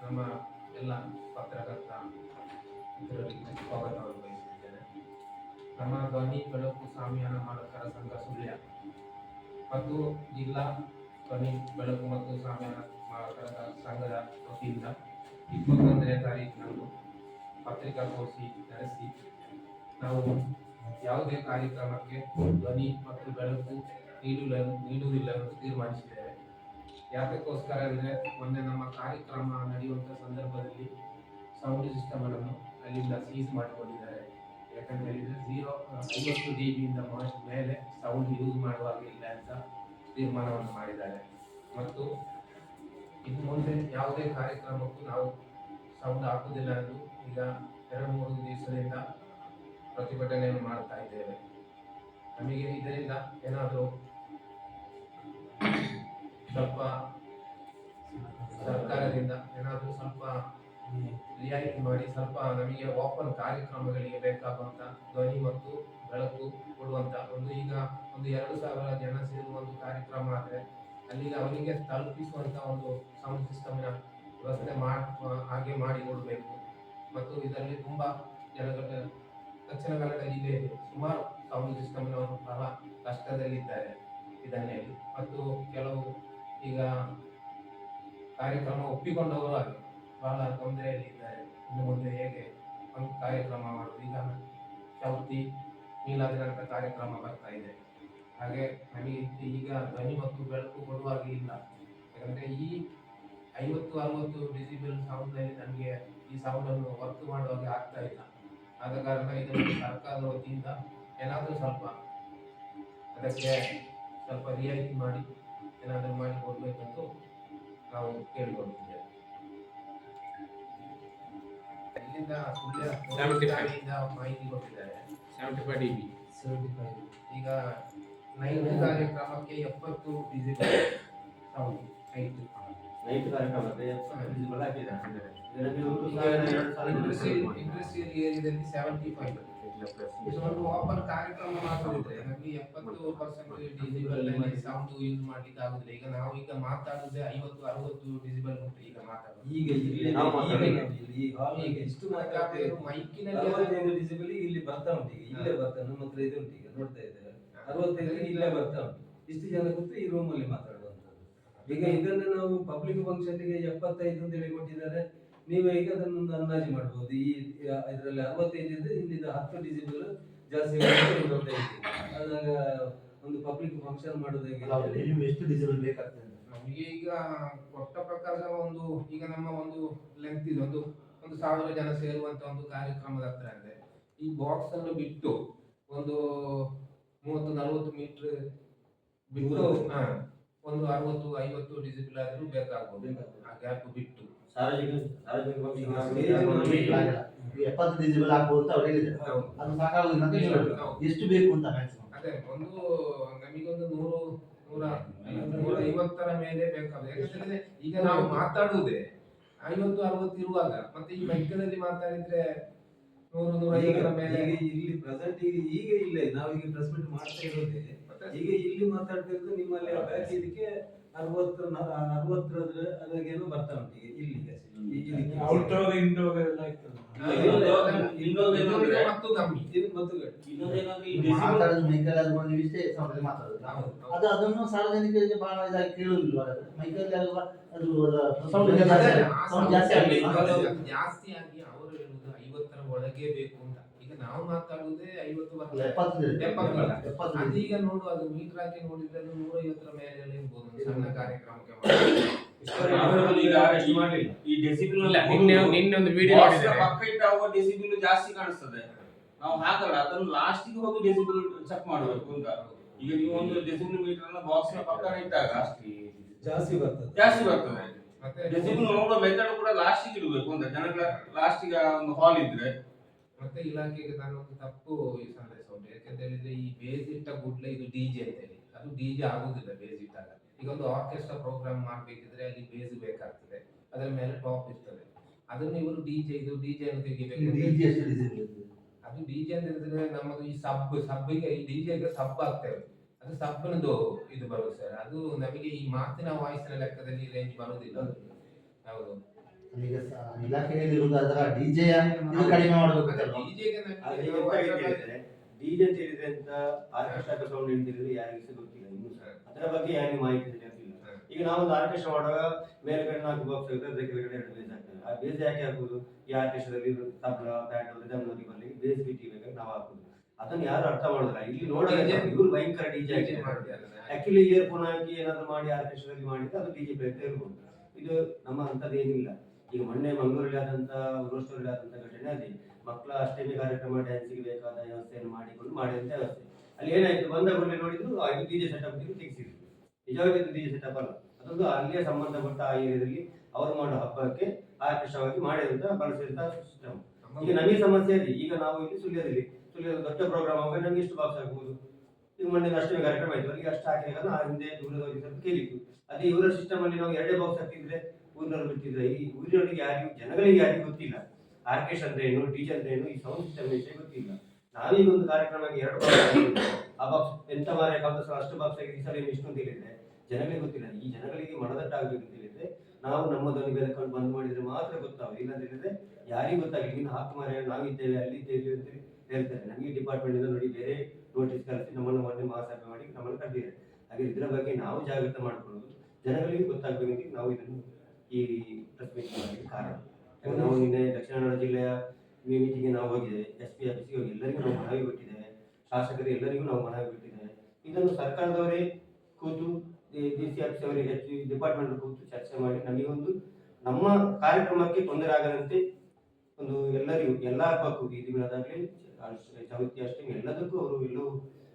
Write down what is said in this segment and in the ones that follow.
ನಮ್ಮ ಎಲ್ಲ ಪತ್ರಕರ್ತ ಮಿತ್ರರಿಗೆ ಸ್ವಾಗತವನ್ನು ಬಯಸುತ್ತೇನೆ. ನಮ್ಮ ಧ್ವನಿ ಬೆಳಕು ಸಾಮಿಯಾನ ಮಾಲಕರ ಸಂಘ ಸುಳ್ಯ ಮತ್ತು ಜಿಲ್ಲಾ ಧ್ವನಿ ಬೆಳಕು ಮತ್ತು ಸಾಮಿಯಾನ ಮಾಲಕರ ಸಂಘದ ವತಿಯಿಂದ 21ನೇ ತಾರೀಕಿನಂದು ಪತ್ರಿಕಾಗೋಷ್ಠಿ ನಡೆಸಿ ನಾವು ಯಾವುದೇ ಕಾರ್ಯಕ್ರಮಕ್ಕೆ ಧ್ವನಿ ಮತ್ತು ಬೆಳಕು ನೀಡುವುದಿಲ್ಲ ಎಂದು ತೀರ್ಮಾನಿಸಿದ್ದೇವೆ. ಯಾತಕ್ಕೋಸ್ಕರ ಅಂದರೆ ಮೊನ್ನೆ ನಮ್ಮ ಕಾರ್ಯಕ್ರಮ ನಡೆಯುವಂಥ ಸಂದರ್ಭದಲ್ಲಿ ಸೌಂಡ್ ಸಿಸ್ಟಮ್ ಅನ್ನು ಅಲ್ಲಿಂದ ಸೀಸ್ ಮಾಡಿಕೊಂಡಿದ್ದಾರೆ. ಯಾಕಂತ ಹೇಳಿದ್ರೆ 50 dBಯಿಂದ ಮೇಲೆ ಸೌಂಡ್ ಯೂಸ್ ಮಾಡುವಾಗಿಲ್ಲ ಅಂತ ತೀರ್ಮಾನವನ್ನು ಮಾಡಿದ್ದಾರೆ. ಮತ್ತು ಇನ್ನು ಮುಂದೆ ಯಾವುದೇ ಕಾರ್ಯಕ್ರಮಕ್ಕೂ ನಾವು ಸೌಂಡ್ ಹಾಕುವುದಿಲ್ಲ ಎಂದು ಈಗ 2-3 ದಿವಸದಿಂದ ಪ್ರತಿಭಟನೆಯನ್ನು ಮಾಡ್ತಾ ಇದ್ದೇವೆ. ನಮಗೆ ಇದರಿಂದ ಏನಾದರೂ ಸ್ವಲ್ಪ ಸರ್ಕಾರದಿಂದ ಏನಾದರೂ ಸ್ವಲ್ಪ ರಿಯಾಯಿತಿ ಮಾಡಿ ಸ್ವಲ್ಪ ನಮಗೆ ಓಪನ್ ಕಾರ್ಯಕ್ರಮಗಳಿಗೆ ಬೇಕಾಗುವಂತ ಧ್ವನಿ ಮತ್ತು ಬೆಳಕು ಕೊಡುವಂತ ಈಗ 2,000 ಜನ ಸೇರುವ ಒಂದು ಕಾರ್ಯಕ್ರಮ ಆದರೆ ಅಲ್ಲಿಗೆ ಅವರಿಗೆ ತಲುಪಿಸುವಂತ ಒಂದು ಸೌಂಡ್ ಸಿಸ್ಟಮ್ನ ವ್ಯವಸ್ಥೆ ಹಾಗೆ ಮಾಡಿಕೊಡಬೇಕು. ಮತ್ತು ಇದರಲ್ಲಿ ತುಂಬಾ ಜನಗಳ ದಕ್ಷಿಣ ಕನ್ನಡ ಜಿಲ್ಲೆಯಲ್ಲಿ ಸುಮಾರು ಸೌಂಡ್ ಸಿಸ್ಟಮ್ನವರು ಬಹಳ ಕಷ್ಟದಲ್ಲಿದ್ದಾರೆ ಇದನ್ನೇ. ಮತ್ತು ಕೆಲವು ಈಗ ಕಾರ್ಯಕ್ರಮ ಒಪ್ಪಿಕೊಂಡವರು ಆಗಿ ಬಹಳ ತೊಂದರೆಯಲ್ಲಿದ್ದಾರೆ. ಇನ್ನು ಮುಂದೆ ಹೇಗೆ ಒಂದು ಕಾರ್ಯಕ್ರಮ ಮಾಡುವುದು? ಈಗ ಚೌತಿ ಮೀಲಾದಿನಂತ ಕಾರ್ಯಕ್ರಮ ಬರ್ತಾ ಇದೆ. ಹಾಗೆ ನಮಗೆ ಈಗ ಧ್ವನಿ ಮತ್ತು ಬೆಳಕು ಕೊಡುವಾಗೆ ಇಲ್ಲ. ಯಾಕಂದ್ರೆ ಈ 50-60 ಡೆಸಿಬಲ್ ಸೌಂಡ್ನಲ್ಲಿ ನಮಗೆ ಈ ಸೌಂಡ್ ಅನ್ನು ವರ್ಕ್ ಮಾಡುವಾಗ ಆಗ್ತಾ ಇಲ್ಲ. ಆದ ಕಾರಣ ಇದನ್ನು ಸರ್ಕಾರದ ವತಿಯಿಂದ ಏನಾದರೂ ಸ್ವಲ್ಪ ಅದಕ್ಕೆ ಸ್ವಲ್ಪ ರಿಯಾಯಿತಿ ಮಾಡಿ ಏನಾದರೂ ಮಾಡಿ ಕೊಡ್ಬೇಕಂತ ನಾವು ಕೇಳಿಕೊಂಡಿದ್ದೇವೆ. ಇಲ್ಲಿಂದ ಸುಳ್ಯ ಮಾಹಿತಿ ಕೊಟ್ಟಿದ್ದಾರೆ 75 dB. ಈಗ ನೈಟ್ ಕಾರ್ಯಕ್ರಮಕ್ಕೆ 70 ಡಿಸಿಬಲ್ ಸೌಂಡ್ ನೈಟ್ ಕಾರ್ಯಕ್ರಮಕ್ಕೆ ಇಂಡಸ್ಟ್ರಿಯಲ್ ಏರಿಯಾದಲ್ಲಿ 75. ಒಂದು ಓಪನ್ ಕಾರ್ಯಕ್ರಮ ಮಾಡೋದಿದ್ರೆ ನಮಗೆ 70% ಡಿಸಿಬಲ್ ಸೌಂಡ್ ಯೂಸ್ ಮಾಡ್ಲಿಕ್ಕೆ ಆಗುದಿಲ್ಲ. ಈಗ ನಾವು ಮಾತಾಡುದೇ 50-60 ಡಿಸಿಬಲ್ ಉಂಟು. ಈಗ ಮಾತಾಡೋದು ಈಗ ಎಷ್ಟು ಮಾತಾಡ್ತಿದ್ರು ಮೈಕಿನಲ್ಲಿ 65 ಡಿಸಿಬಲ್ ಇಲ್ಲಿ ಬರ್ತಾ ಉಂಟು. ಈಗ ಇಲ್ಲೇ ಬರ್ತಾ ನಮ್ಮ ಹತ್ರ ಇದು ಉಂಟು. ಈಗ ನೋಡ್ತಾ ಇದ್ದೇವೆ 65 ಇಲ್ಲೇ ಬರ್ತಾ ಉಂಟು. ಇಷ್ಟು ಜನ ಕೂತು ಈ ರೂಮ್ ಅಲ್ಲಿ ಮಾತಾಡುವಂಥದ್ದು. ಈಗ ಇದನ್ನು ನಾವು ಪಬ್ಲಿಕ್ ಫಂಕ್ಷನ್ಗೆ 75 ಅಂತ ಹೇಳಿ ಕೊಟ್ಟಿದ್ದಾರೆ. ನೀವು ಈಗ ಅದನ್ನೊಂದು ಅಂದಾಜು ಮಾಡಬಹುದು. ಈ ಇದರಲ್ಲಿ 65 ಇದ್ರೆ ಇಲ್ಲಿಂದ 10 ಡಿಸಿಬಲ್ ಜಾಸ್ತಿ ಆದಾಗ ಒಂದು ಪಬ್ಲಿಕ್ ಫಂಕ್ಷನ್ ಮಾಡೋದಾಗಿ ಎಷ್ಟು ಡಿಸಿಬಲ್ ಬೇಕಾಗ್ತದೆ ನಮಗೆ? ಈಗ ಕೊಟ್ಟ ಪ್ರಕಾರ ಈಗ ನಮ್ಮ ಒಂದು ಲೆಂತ್ ಇದೆ, ಒಂದು 1,000 ಜನ ಸೇರುವಂತ ಒಂದು ಕಾರ್ಯಕ್ರಮದ ಹತ್ರ ಅಂದ್ರೆ ಈ ಬಾಕ್ಸ್ ಅನ್ನು ಬಿಟ್ಟು ಒಂದು 30-40 ಮೀಟರ್ ಬಿಟ್ಟು ಒಂದು 60-50 ಡಿಸಿಬಲ್ ಆದ್ರೂ ಬೇಕಾಗ್ಬೋದು. ಆ ಗ್ಯಾಪ್ ಬಿಟ್ಟು 70 ಡಿಸಿಬಲ್ ಆಗ್ಬೋದು ಅಂತ ಅವ್ರು ಹೇಳಿದ್ದಾರೆ. ಅದು ಸಾಕಾಗುದಿಲ್ಲ ಅಂತ ಹೇಳಿದ್ರು. ಎಷ್ಟು ಬೇಕು ಅಂತ ಅದೇ ನಮಗೊಂದು 100-150ರ ಮೇಲೆ ಬೇಕಾಗುತ್ತೆ. ಯಾಕಂದ್ರೆ ಈಗ ನಾವು ಮಾತಾಡುವುದೇ 50-60 ಇರುವಾಗ ಮತ್ತೆ ಈ ಮೈಕದಲ್ಲಿ ಮಾತಾಡಿದ್ರೆ 100-150ರ ಮೇಲೆ ಇಲ್ಲಿ ಪ್ರೆಸೆಂಟ್ ಈಗ ಇಲ್ಲ. ನಾವೀಗ ಪ್ರೆಸ್ ಮೀಟ್ ಮಾಡ್ತಾ ಇರೋದೇ ಈಗ ಇಲ್ಲಿ ಮಾತಾಡ್ತಿರೋದು ನಿಮ್ಮಲ್ಲಿ ಬ್ಯಾಕ್ ಇದಕ್ಕೆ 60 ಅದಾಗೇನೋ ಬರ್ತಾ ಉಂಟು. ಈಗ ಇಲ್ಲಿಗೆ ಔಟ್ಡೋರ್ ಇಂಡೋರ್ ಎಲ್ಲ ಇರ್ತದೆ. ಅದನ್ನು ಸಾರ್ವಜನಿಕರಿಗೆ ಬಹಳ ಇದಾಗಿ ಕೇಳುವುದಿಲ್ಲ. ಮೈಕಲ್ಲಿ ಜಾಸ್ತಿ ಆಗಿ ಅವರು ಹೇಳುವುದು 50ರ ಒಳಗೆ ಬೇಕು ಅಂತ. ಈಗ ನಾವು ಮಾತಾಡುವುದೇ 50 ಅದು ಈಗ ನೋಡು, ಅದು ಮೀಟರ್ ಹಾಕಿ ನೋಡಿದ್ರೆ 150ರ ಮೇಲೆ ಇರ್ಬೋದು ಸಣ್ಣ ಕಾರ್ಯಕ್ರಮಕ್ಕೆ. ಈ ಡೆಸಿಬಲ್ ನಿನ್ನೆ ಒಂದು ವಿಡಿಯೋ ನೋಡಿದ್ರೆ ಪಕ್ಕ ಇಟ್ಟಾಗ ಡೆಸಿಬಲ್ ಜಾಸ್ತಿ ಕಾಣಿಸ್ತದೆ. ನಾವು ಹಾಕಲ್ಲ, ಅದನ್ನು ಲಾಸ್ಟಿಗೆ ಹೋಗಿ ಡೆಸಿಬಲ್ ಚೆಕ್ ಮಾಡಬೇಕು ಅಂತ. ಈಗ ನೀವು ಒಂದು ಡೆಸಿಬಲ್ ಮೀಟರ್ ಅನ್ನ ಬಾಕ್ಸ್ ನ ಪಕ್ಕ ಇಟ್ಟಾಗ ಜಾಸ್ತಿ ಬರ್ತದೆ. ಮತ್ತೆ ಡೆಸಿಬಲ್ ನೋಡೋ ಮೆಥಡ್ ಕೂಡ ಲಾಸ್ಟಿಗೆ ಇಡಬೇಕು ಅಂತ. ಜನಗಳ ಲಾಸ್ಟಿಗೆ ಒಂದು ಹಾಲ್ ಇದ್ರೆ ಮತ್ತೆ ಇಲಾಖೆಗೆ ನಾನೊಂದು ತಪ್ಪು ಸಂದೇಶ ಉಂಟು. ಯಾಕಂತ ಹೇಳಿದ್ರೆ ಈ ಬೇಸ್ ಇಟ್ಟ ಕೂಡಲೇ ಇದು ಡಿಜೆ ಅಂತ ಹೇಳಿ, ಅದು ಡಿಜೆ ಆಗುದಿಲ್ಲ ಬೇಸ್ ಇಟ್ಟಾಗ. ಈಗ ಒಂದು ಆರ್ಕೆಸ್ಟ್ರಾ ಪ್ರೋಗ್ರಾಮ್ ಮಾಡ್ಬೇಕಿದ್ರೆ ಅಲ್ಲಿ ಬೇಸ್ ಬೇಕಾಗ್ತದೆ, ಅದರ ಮೇಲೆ ಟಾಪ್ ಇರ್ತದೆ. ಅದನ್ನು ಇವರು ಡಿಜೆ ಅನ್ನು ತೆಗಿಬೇಕು. ಅದು ಡಿಜೆ ಅಂತ ಹೇಳಿದ್ರೆ ನಮ್ಮದು ಈ ಸಬ್ಬಿಗೆ ಈ ಡಿಜೆಗೆ ಸಬ್ ಆಗ್ತೇವೆ. ಅದು ಸಬ್ಬನದು ಇದು ಬರುತ್ತೆ ಸರ್. ಅದು ನಮಗೆ ಈ ಮಾತಿನ ವಾಯ್ಸಿನ ಲೆಕ್ಕದಲ್ಲಿ ರೇಂಜ್ ಬರುವುದಿಲ್ಲ. ಹೌದು. ಈಗ ಇಲಾಖೆಯಲ್ಲಿ ಇರುವುದು ಅದರ ಡಿಜೆ ಇದು ಕಡಿಮೆ ಮಾಡಬೇಕಲ್ವಾ? ಡಿಜೆಗೆ ಆದ್ರೆ ಈಗ ಎಂತ ಹೇಳಿದ್ರೆ ಡಿಜೆ ಅಂತ ಹೇಳಿದ್ರೆ ಅಂತ ಆರ್ಕೆಸ್ಟ್ರಾ ಸೌಂಡ್ ಹಿಡಿದಿರೋದು ಯಾರಿಗೂ ಸಹ ಗೊತ್ತಿಲ್ಲ ಇನ್ನೂ ಸಹ. ಅದರ ಬಗ್ಗೆ ಯಾರಿಗೂ ಮಾಹಿತಿ ಇರಲಿಲ್ಲ. ಈಗ ನಾವೊಂದು ಆರ್ಕೆಸ್ಟ್ರಾ ಮಾಡುವಾಗ ಮೇಲ್ಗಡೆ 4 ಬಾಕ್ಸ್ ಇರ್ತದೆ, ಅದರ ಕೆಳಗಡೆ 2 ಬೇಸ್ ಆಗ್ತದೆ. ಆ ಬೇಸ್ ಯಾಕೆ ಹಾಕುದು? ಈ ಆರ್ಕೆಸ್ಟ್ರಾದಲ್ಲಿ ತಬಲಾ, ಬ್ಯಾಂಡ್, ರಿದಮ್ನವರಿಗೆ ಬರಲಿ ಬೇಸ್ ಬಿಟ್ಟಿಗೆ ನಾವು ಹಾಕುದು. ಅದನ್ನು ಯಾರು ಅರ್ಥ ಮಾಡುದಿಲ್ಲ. ಇಲ್ಲಿ ನೋಡಿದ್ರೆ ಇವರು ಭಯಂಕರ ಡಿಜೆ ಆಕ್ಚುಲಿ ಇಯರ್ಫೋನ್ ಹಾಕಿ ಏನಾದ್ರು ಮಾಡಿ ಆರ್ಕೆಸ್ಟ್ರಾದಲ್ಲಿ ಮಾಡಿದ್ರೆ ಅದು ಡಿಜೆ ಪ್ರಯತ್ನ ಇರ್ಬೋದು. ಇದು ನಮ್ಮ ಅಂತದ್ದೇನಿಲ್ಲ. ಈಗ ಮೊನ್ನೆ ಮಂಗಳೂರಲ್ಲಿ ಆದಂತ ಉರೋಸ್ಟಲ್ಲಿ ಆದಂತ ಘಟನೆ ಅದೇ. ಮಕ್ಕಳ ಅಷ್ಟಮಿ ಕಾರ್ಯಕ್ರಮ ಡ್ಯಾನ್ಸಿಗೆ ಬೇಕಾದ ವ್ಯವಸ್ಥೆಯನ್ನು ಮಾಡಿಕೊಂಡು ಮಾಡಿದಂತ ವ್ಯವಸ್ಥೆ. ಅಲ್ಲಿ ಏನಾಯ್ತು, ಬಂದ ಕೂಡಲೇ ನೋಡಿದ್ರು ಇದು ಡಿಜೆ ಸೆಟಪ್ ತೆಗೆಸಿದ್ರು. ನಿಜವಾಗಿ ಇದು ಡಿಜೆ ಸೆಟಪ್ ಅಲ್ಲ, ಅದೊಂದು ಅಲ್ಲಿಯೇ ಸಂಬಂಧಪಟ್ಟ ಆ ಏರಿಯಾದಲ್ಲಿ ಅವರು ಮಾಡೋ ಹಬ್ಬಕ್ಕೆ ಆಕರ್ಷವಾಗಿ ಮಾಡಿದಂತ ಬಳಸಿದಂತ ಸಿಸ್ಟಮ್. ಈಗ ನಮಗೆ ಸಮಸ್ಯೆ ಇದೆ. ಈಗ ನಾವು ಇಲ್ಲಿ ಸುಳ್ಯದಲ್ಲಿ ದೊಡ್ಡ ಪ್ರೋಗ್ರಾಮ್ ಆಗುವಾಗ ನಮ್ಗೆ ಎಷ್ಟು ಬಾಕ್ಸ್ ಆಗ್ಬೋದು? ಈಗ ಮೊನ್ನೆ ಅಷ್ಟಮಿ ಕಾರ್ಯಕ್ರಮ ಆಯ್ತು, ಅವರಿಗೆ ಅಷ್ಟು ಹಾಕಿದಾಗ ಆ ಹಿಂದೆ ದೂರದವರಿಗೆ ಸ್ವಲ್ಪ ಕೇಳಿತ್ತು. ಅದೇ ಇವರ ಸಿಸ್ಟಮ್ ಅಲ್ಲಿ ನಾವು 2 ಬಾಕ್ಸ್ ಹಾಕಿದ್ರೆ ಊರಿನವರು ಬಿಟ್ಟಿದ್ರೆ ಈ ಊರಿನವರಿಗೆ ಯಾರಿಗೂ ಜನಗಳಿಗೆ ಯಾರಿಗೂ ಗೊತ್ತಿಲ್ಲ ಆರ್ಕೆಸ್ಟ್ರಾ ಅಂದ್ರೆ ಏನು, ಡಿಜೆ ಅಂದ್ರೆ ಏನು, ಈ ಸೌಂಡ್ ಸಿಸ್ಟಮ್ ವಿಷಯ ಗೊತ್ತಿಲ್ಲ. ನಾವೀಗ ಒಂದು ಕಾರ್ಯಕ್ರಮಕ್ಕೆ 2 ಬಾಕ್ಸ್ ಆ ಬಾಕ್ಸ್ ಎಂತ ಮಾರೆ ಕಾಂಗ್ರೆಸ್ ಅಷ್ಟು ಬಾಕ್ಸ್ ಆಗಿ ಈ ಸಲ ಎಷ್ಟು ಅಂತ ಹೇಳಿದ್ರೆ ಜನಗಳಿಗೆ ಗೊತ್ತಿಲ್ಲ. ಈ ಜನಗಳಿಗೆ ಮನದಟ್ಟಾಗಬೇಕು ಅಂತ ಹೇಳಿದ್ರೆ ನಾವು ನಮ್ಮ ಧ್ವನಿ ಬೆಳಕೊಂಡು ಬಂದ್ ಮಾಡಿದ್ರೆ ಮಾತ್ರ ಗೊತ್ತಾಗುತ್ತೆ. ಇಲ್ಲ ಅಂತ ಹೇಳಿದ್ರೆ ಯಾರಿಗೂ ಗೊತ್ತಾಗಲಿ, ನೀನು ಹಾಕು ಮಾರೆ ನಾವಿದ್ದೇವೆ ಅಲ್ಲಿ ಇದ್ದೇವೆ ಅಂತ ಹೇಳ್ತಾರೆ. ನಮಗೆ ಡಿಪಾರ್ಟ್ಮೆಂಟ್ ಇಂದ ನೋಡಿ ಬೇರೆ ನೋಟಿಸ್ ಕಳಿಸಿ ನಮ್ಮನ್ನು ಮೊನ್ನೆ ಮಹಾಸಭೆ ಮಾಡಿ ನಮ್ಮನ್ನು ಕರೆದಿದ್ದಾರೆ. ಹಾಗೆ ಇದರ ಬಗ್ಗೆ ನಾವು ಜಾಗೃತ ಮಾಡಿಕೊಳ್ಳೋದು, ಜನಗಳಿಗೆ ಗೊತ್ತಾಗಬೇಕಂತ ನಾವು ಇದನ್ನು ಈ ಪ್ರೆಸ್ ಮೀಟ್ ಮಾಡಲಿಕ್ಕೆ ಕಾರಣ. ನಾವು ನಿನ್ನೆ ದಕ್ಷಿಣ ಕನ್ನಡ ಜಿಲ್ಲೆಯ ಮೀಟಿಂಗ್ಗೆ ನಾವು ಹೋಗಿದ್ದೇವೆ, SP ಆಫೀಸ್ಗೆ ಹೋಗಿ ಎಲ್ಲರಿಗೂ ನಾವು ಮನವಿ ಕೊಟ್ಟಿದ್ದೇವೆ, ಶಾಸಕರು ಎಲ್ಲರಿಗೂ ನಾವು ಮನವಿ ಕೊಟ್ಟಿದ್ದೇವೆ. ಇದನ್ನು ಸರ್ಕಾರದವರೇ ಕೂತು DC ಆಫೀಸ್ ಅವರಿಗೆ ಡಿಪಾರ್ಟ್ಮೆಂಟ್ ಕೂತು ಚರ್ಚೆ ಮಾಡಿ ನಮಗೊಂದು ನಮ್ಮ ಕಾರ್ಯಕ್ರಮಕ್ಕೆ ತೊಂದರೆ ಆಗದಂತೆ ಒಂದು ಎಲ್ಲರಿಗೂ ಎಲ್ಲ ಹಬ್ಬಕ್ಕೂ ಬೀದಿ ಮಿಲಾದಾಗಲಿ ಚೌತಿ ಅಷ್ಟೇ ಎಲ್ಲದಕ್ಕೂ ಅವರು ಎಲ್ಲವೂ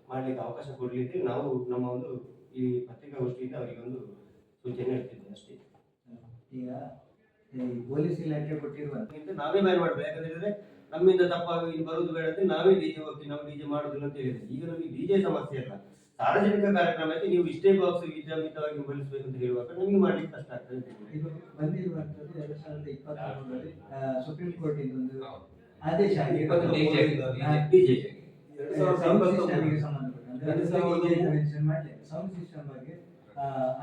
ಮಾಡ್ಲಿಕ್ಕೆ ಅವಕಾಶ ಕೊಡ್ಲಿಕ್ಕೆ ನಾವು ನಮ್ಮ ಒಂದು ಈ ಪತ್ರಿಕಾಗೋಷ್ಠಿಯಿಂದ ಅವರಿಗೆ ಒಂದು ಸೂಚನೆ ಹೇಳ್ತಿದ್ದೇವೆ ಅಷ್ಟೇ. ಈಗ ಈ ಪೊಲೀಸ್ ಇಲಾಖೆ ಕೊಟ್ಟಿರುವಂತ ನಾವೇ ಬ್ಯಾನ್ ಮಾಡ್ಬೇಕು. ಯಾಕಂದ್ರೆ ನಮ್ಮಿಂದ ತಪ್ಪಾಗಿ ಇಲ್ಲಿ ಬರುವುದು ಬೇಡ ಅಂತ ನಾವೇ ಡಿಜೆ ಹೋಗ್ತೀವಿ, ನಾವು ಡಿಜೆ ಮಾಡುದಿಲ್ಲ ಅಂತ ಹೇಳಿದ್ರೆ ಈಗ ನಮಗೆ ಡಿಜೆ ಸಮಸ್ಯೆ ಇಲ್ಲ. ಸಾರ್ವಜನಿಕ ಕಾರ್ಯಕ್ರಮಕ್ಕೆ ನೀವು ಇಷ್ಟೇ ಬಾಕ್ಸ್ ವಿದ್ಯಾಮಿತವಾಗಿ ಬಳಸಬೇಕು ಅಂತ ಹೇಳುವಾಗ ನಮಗೆ ಮಾಡ್ಲಿಕ್ಕೆ ಕಷ್ಟ ಆಗ್ತದೆ. ಇದು ಬಂದಿರುವಂತದ್ದು 2023ರಲ್ಲಿ ಸುಪ್ರೀಂ ಕೋರ್ಟ್ ಇಂದ ಒಂದು ಆದೇಶ ಆಗಿದೆ. ಸೌಂಡ್ ಸಿಸ್ಟಮ್ ಬಗ್ಗೆ